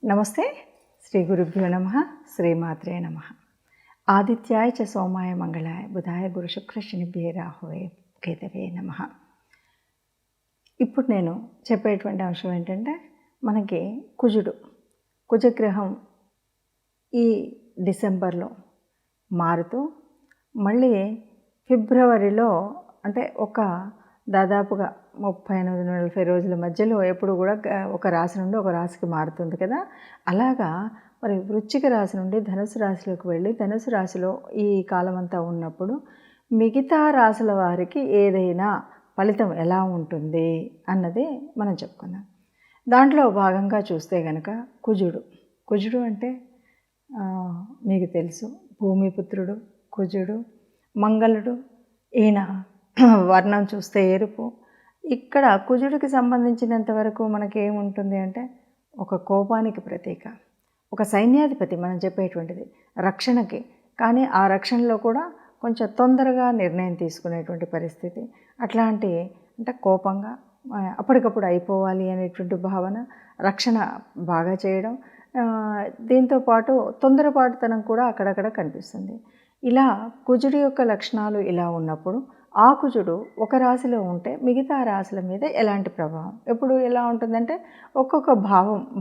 నమస్తే. శ్రీ గురుభ్యో నమః. శ్రీమాత్రే నమః. ఆదిత్యాయ చ సోమాయ మంగళాయ బుధాయ గురు శుక్ర శనిభ్యే రాహవే కేతవే నమః. ఇప్పుడు నేను చెప్పేటువంటి అంశం ఏంటంటే, మనకి కుజగ్రహం ఈ డిసెంబర్లో మారుతూ మళ్ళీ ఫిబ్రవరిలో అంటే దాదాపుగా 38-40 రోజుల మధ్యలో ఎప్పుడు కూడా ఒక రాశి నుండి ఒక రాశికి మారుతుంది కదా. అలాగా మరి వృశ్చిక రాశి నుండి ధనుసు రాశిలోకి వెళ్ళి ధనుసు రాశిలో ఈ కాలం అంతా ఉన్నప్పుడు మిగతా రాశుల వారికి ఏదైనా ఫలితం ఎలా ఉంటుంది అన్నది మనం చెప్పుకుందాం. దాంట్లో భాగంగా చూస్తే కనుక కుజుడు అంటే మీకు తెలుసు, భూమిపుత్రుడు కుజుడు. మంగళుడు, ఈయన వర్ణం చూస్తే ఎరుపు. ఇక్కడ కుజుడికి సంబంధించినంత వరకు మనకి ఏముంటుంది అంటే, ఒక కోపానికి ప్రతీక, ఒక సైన్యాధిపతి మనం చెప్పేటువంటిది రక్షణకి. కానీ ఆ రక్షణలో కూడా కొంచెం తొందరగా నిర్ణయం తీసుకునేటువంటి పరిస్థితి. అట్లాంటి అంటే కోపంగా అప్పటికప్పుడు అయిపోవాలి అనేటువంటి భావన, రక్షణ బాగా చేయడం, దీంతోపాటు తొందరపాటుతనం కూడా అక్కడక్కడ కనిపిస్తుంది. ఇలా కుజుడి యొక్క లక్షణాలు ఇలా ఉన్నప్పుడు ఆ కుజుడు ఒక రాశిలో ఉంటే మిగతా రాశుల మీద ఎలాంటి ప్రభావం ఎప్పుడు ఎలా ఉంటుందంటే, ఒక్కొక్క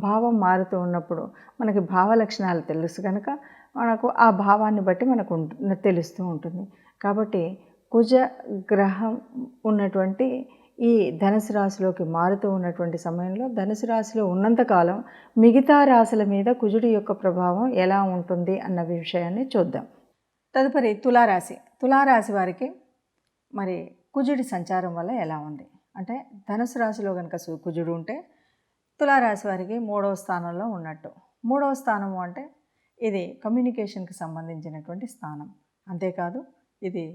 భావం మారుతూ ఉన్నప్పుడు మనకి భావ లక్షణాలు తెలుసు కనుక మనకు ఆ భావాన్ని బట్టి మనకు తెలుస్తూ ఉంటుంది. కాబట్టి కుజ గ్రహం ఉన్నటువంటి ఈ ధనుసు రాశిలోకి మారుతూ ఉన్నటువంటి సమయంలో ధనుసు రాశిలో ఉన్నంతకాలం మిగతా రాశుల మీద కుజుడి యొక్క ప్రభావం ఎలా ఉంటుంది అన్న విషయాన్ని చూద్దాం. తదుపరి తులారాశి వారికి మరి కుజుడి సంచారం వల్ల ఎలా ఉంది అంటే, ధనుసు రాశిలో కనుక కుజుడు ఉంటే తులారాశి వారికి 3వ స్థానంలో ఉన్నట్టు. 3వ స్థానము అంటే ఇది కమ్యూనికేషన్కి సంబంధించినటువంటి స్థానం. అంతేకాదు ఇది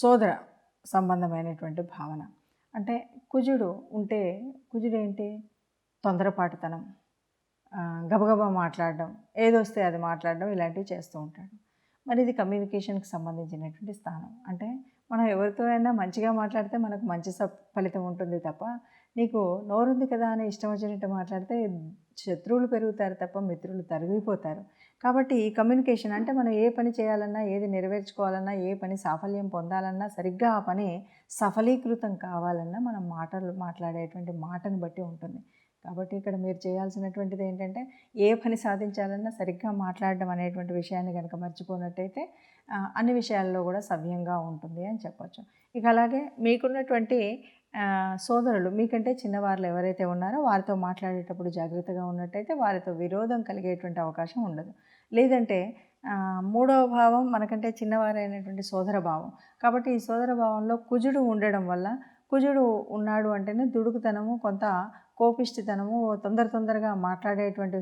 సోదర సంబంధమైనటువంటి భావన. అంటే కుజుడు ఏంటి, తొందరపాటుతనం, గబగబా మాట్లాడడం, ఏదొస్తే అది మాట్లాడడం, ఇలాంటివి చేస్తూ ఉంటాడు. మరి ఇది కమ్యూనికేషన్కి సంబంధించినటువంటి స్థానం. అంటే మనం ఎవరితో అయినా మంచిగా మాట్లాడితే మనకు మంచి ఫలితం ఉంటుంది తప్ప, నీకు నోరుంది కదా అని ఇష్టం వచ్చినట్టు మాట్లాడితే శత్రువులు పెరుగుతారు తప్ప మిత్రులు తరిగిపోతారు. కాబట్టి ఈ కమ్యూనికేషన్ అంటే మనం ఏ పని చేయాలన్నా, ఏది నెరవేర్చుకోవాలన్నా, ఏ పని సాఫల్యం పొందాలన్నా, సరిగ్గా ఆ పని సఫలీకృతం కావాలన్నా మనం మాట్లాడేటువంటి మాటను బట్టి ఉంటుంది. కాబట్టి ఇక్కడ మీరు చేయాల్సినటువంటిది ఏంటంటే, ఏ పని సాధించాలన్నా సరిగ్గా మాట్లాడడం అనేటువంటి విషయాన్ని కనుక మర్చిపోయినట్టయితే అన్ని విషయాల్లో కూడా సవ్యంగా ఉంటుంది అని చెప్పచ్చు. ఇక అలాగే మీకున్నటువంటి సోదరులు, మీకంటే చిన్నవాళ్ళు ఎవరైతే ఉన్నారో వారితో మాట్లాడేటప్పుడు జాగ్రత్తగా ఉన్నట్టయితే వారితో విరోధం కలిగేటువంటి అవకాశం ఉండదు. లేదంటే 3వ భావం మనకంటే చిన్నవారైనటువంటి సోదర భావం. కాబట్టి ఈ సోదర భావంలో కుజుడు ఉండడం వల్ల, కుజుడు ఉన్నాడు అంటేనే దుడుకుతనము, కొంత కోపిష్టితనము, తొందరగా మాట్లాడేటువంటి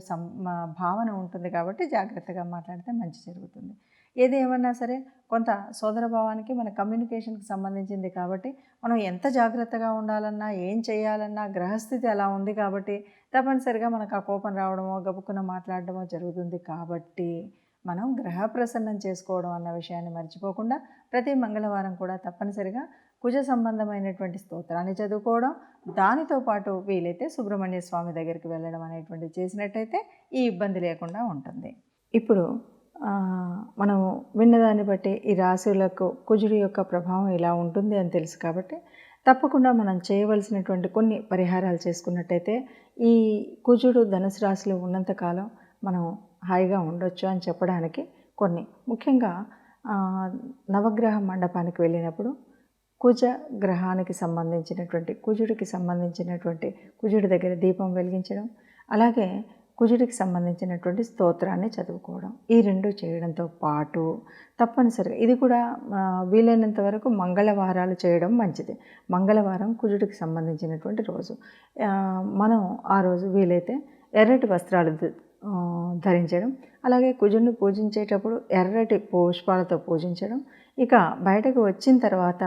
భావన ఉంటుంది. కాబట్టి జాగ్రత్తగా మాట్లాడితే మంచి జరుగుతుంది. ఏది ఏమన్నా సరే కొంత సోదర భావానికి మన కమ్యూనికేషన్కి సంబంధించింది కాబట్టి మనం ఎంత జాగ్రత్తగా ఉండాలన్నా, ఏం చేయాలన్నా గ్రహస్థితి అలా ఉంది కాబట్టి తప్పనిసరిగా మనకు ఆ కోపం రావడమో, గబుక్కున మాట్లాడడమో జరుగుతుంది. కాబట్టి మనం గ్రహ ప్రసన్నం చేసుకోవడం అన్న విషయాన్ని మర్చిపోకుండా ప్రతి మంగళవారం కూడా తప్పనిసరిగా కుజ సంబంధమైనటువంటి స్తోత్రాన్ని చదువుకోవడం, దానితో పాటు వీలైతే సుబ్రహ్మణ్య స్వామి దగ్గరికి వెళ్ళడం అనేటువంటిది చేసినట్టయితే ఈ ఇబ్బంది లేకుండా ఉంటుంది. ఇప్పుడు మనం విన్నదాన్ని బట్టి ఈ రాశులకు కుజుడి యొక్క ప్రభావం ఇలా ఉంటుంది అని తెలుసు. కాబట్టి తప్పకుండా మనం చేయవలసినటువంటి కొన్ని పరిహారాలు చేసుకున్నట్టయితే ఈ కుజుడు ధనుసు రాశిలో ఉన్నంతకాలం మనం హాయిగా ఉండొచ్చు అని చెప్పడానికి కొన్ని, ముఖ్యంగా నవగ్రహ మండపానికి వెళ్ళినప్పుడు కుజ గ్రహానికి సంబంధించినటువంటి కుజుడి దగ్గర దీపం వెలిగించడం, అలాగే కుజుడికి సంబంధించినటువంటి స్తోత్రాన్ని చదువుకోవడం, ఈ రెండు చేయడంతో పాటు తప్పనిసరిగా ఇది కూడా వీలైనంత వరకు మంగళవారాలు చేయడం మంచిది. మంగళవారం కుజుడికి సంబంధించినటువంటి రోజు. మనం ఆ రోజు వీలైతే ఎర్రటి వస్త్రాలు ధరించడం, అలాగే కుజుడిని పూజించేటప్పుడు ఎర్రటి పుష్పాలతో పూజించడం. ఇక బయటకు వచ్చిన తర్వాత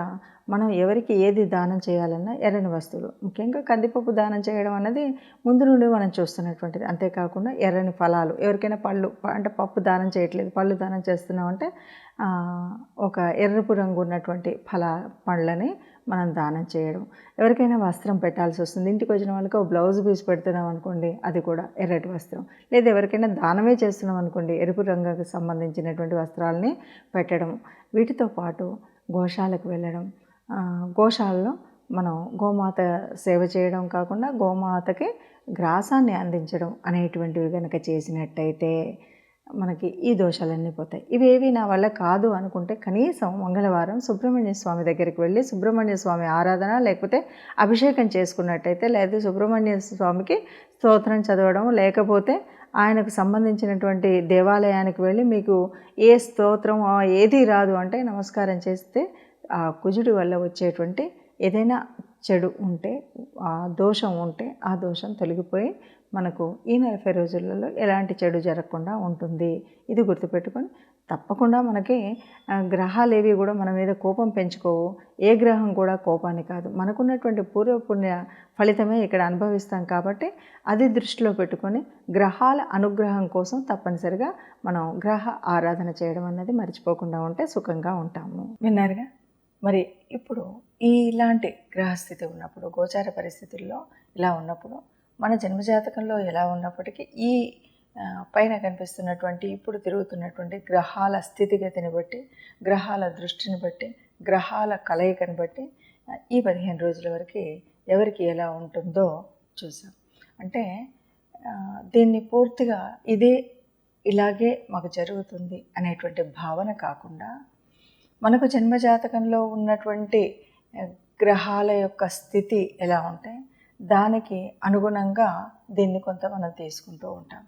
మనం ఎవరికి ఏది దానం చేయాలన్నా ఎర్రని వస్తువులు, ముఖ్యంగా కందిపప్పు దానం చేయడం అన్నది ముందు నుండి మనం చూస్తున్నటువంటిది. అంతేకాకుండా ఎర్రని ఫలాలు, ఎవరికైనా పళ్ళు అంటే పప్పు దానం చేయట్లేదు, పళ్ళు దానం చేస్తున్నామంటే ఒక ఎర్రపు రంగు ఉన్నటువంటి పండ్లని మనం దానం చేయడం. ఎవరికైనా వస్త్రం పెట్టాల్సి వస్తుంది, ఇంటికి వచ్చిన వాళ్ళకి ఒక బ్లౌజ్ పీస్ పెడుతున్నాం అనుకోండి, అది కూడా ఎర్రటి వస్త్రం. లేదా ఎవరికైనా దానమే చేస్తున్నాం అనుకోండి, ఎరుపు రంగుకు సంబంధించినటువంటి వస్త్రాలని పెట్టడం. వీటితో పాటు గోశాలకు వెళ్ళడం, గోశాలలో మనం గోమాత సేవ చేయడం కాకుండా గోమాతకి గ్రాసాన్ని అందించడం అనేటువంటివి కనుక చేసినట్టయితే మనకి ఈ దోషాలన్నీ పోతాయి. ఇవేవి నా వల్ల కాదు అనుకుంటే కనీసం మంగళవారం సుబ్రహ్మణ్య స్వామి దగ్గరికి వెళ్ళి సుబ్రహ్మణ్య స్వామి ఆరాధన లేకపోతే అభిషేకం చేసుకున్నట్టయితే, లేదా సుబ్రహ్మణ్య స్వామికి స్తోత్రం చదవడం, లేకపోతే ఆయనకు సంబంధించినటువంటి దేవాలయానికి వెళ్ళి మీకు ఏ స్తోత్రం ఏది రాదు అంటే నమస్కారం చేస్తే ఆ కుజుడి వల్ల వచ్చేటువంటి ఏదైనా చెడు ఉంటే, ఆ దోషం ఉంటే ఆ దోషం తొలగిపోయి మనకు ఈ 40 రోజులలో ఎలాంటి చెడు జరగకుండా ఉంటుంది. ఇది గుర్తుపెట్టుకొని తప్పకుండా మనకి గ్రహాలు ఏవి కూడా మన మీద కోపం పెంచుకోవు. ఏ గ్రహం కూడా కోపాన్ని కాదు, మనకున్నటువంటి పూర్వపుణ్య ఫలితమే ఇక్కడ అనుభవిస్తాం. కాబట్టి అది దృష్టిలో పెట్టుకొని గ్రహాల అనుగ్రహం కోసం తప్పనిసరిగా మనం గ్రహ ఆరాధన చేయడం అన్నది మర్చిపోకుండా ఉంటే సుఖంగా ఉంటాము. విన్నారుగా? మరి ఇప్పుడు ఇలాంటి గ్రహస్థితి ఉన్నప్పుడు, గోచార పరిస్థితుల్లో ఇలా ఉన్నప్పుడు, మన జన్మజాతకంలో ఎలా ఉన్నప్పటికీ ఈ పైన కనిపిస్తున్నటువంటి ఇప్పుడు తిరుగుతున్నటువంటి గ్రహాల స్థితిగతిని బట్టి, గ్రహాల దృష్టిని బట్టి, గ్రహాల కలయికని బట్టి ఈ 15 రోజుల వరకు ఎవరికి ఎలా ఉంటుందో చూసాం. అంటే దీన్ని పూర్తిగా ఇలాగే మాకు జరుగుతుంది అనేటువంటి భావన కాకుండా, మనకు జన్మజాతకంలో ఉన్నటువంటి గ్రహాల యొక్క స్థితి ఎలా ఉంటే దానికి అనుగుణంగా దీన్ని కొంత మనం తీసుకుంటూ ఉంటాం.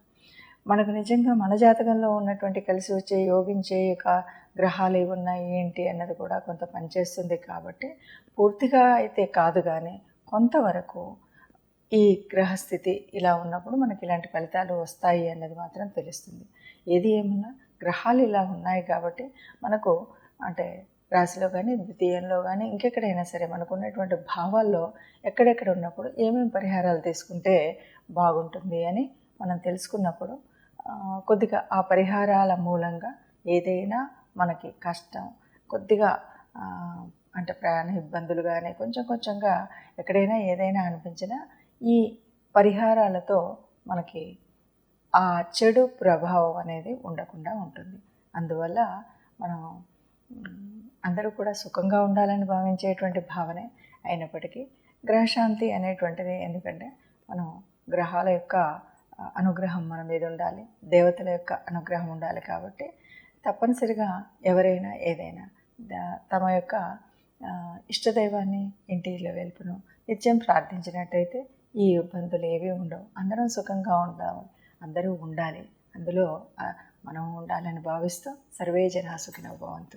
మనకు నిజంగా మన జాతకంలో ఉన్నటువంటి కలిసి వచ్చే యోగించే గ్రహాలు ఏవి ఉన్నాయి ఏంటి అన్నది కూడా కొంత పనిచేస్తుంది. కాబట్టి పూర్తిగా అయితే కాదు, కానీ కొంతవరకు ఈ గ్రహస్థితి ఇలా ఉన్నప్పుడు మనకి ఇలాంటి ఫలితాలు వస్తాయి అన్నది మాత్రం తెలుస్తుంది. ఏది ఏమన్నా గ్రహాలు ఇలా ఉన్నాయి కాబట్టి మనకు అంటే రాశిలో కానీ, ద్వితీయంలో కానీ, ఇంకెక్కడైనా సరే మనకు ఉన్నటువంటి భావాల్లో ఎక్కడెక్కడ ఉన్నప్పుడు ఏమేమి పరిహారాలు తీసుకుంటే బాగుంటుంది అని మనం తెలుసుకున్నప్పుడు కొద్దిగా ఆ పరిహారాల మూలంగా ఏదైనా మనకి కష్టం కొద్దిగా అంటే ప్రయాణ ఇబ్బందులు కానీ కొంచెంగా ఎక్కడైనా ఏదైనా అనిపించినా ఈ పరిహారాలతో మనకి ఆ చెడు ప్రభావం అనేది ఉండకుండా ఉంటుంది. అందువల్ల మనం అందరూ కూడా సుఖంగా ఉండాలని భావించేటువంటి భావనే అయినప్పటికీ గ్రహశాంతి అనేటువంటిది, ఎందుకంటే మనం గ్రహాల యొక్క అనుగ్రహం మన మీద ఉండాలి, దేవతల యొక్క అనుగ్రహం ఉండాలి. కాబట్టి తప్పనిసరిగా ఎవరైనా ఏదైనా తమ యొక్క ఇష్టదైవాన్ని ఇంటిలో వెలుపును నిత్యం ప్రార్థించినట్టయితే ఈ ఇబ్బందులు ఏవి ఉండవు. అందరం సుఖంగా ఉండాలి, అందరూ ఉండాలి, అందులో మనం ఉండాలని భావిస్తూ సర్వే జనా సుఖినో భవంతు.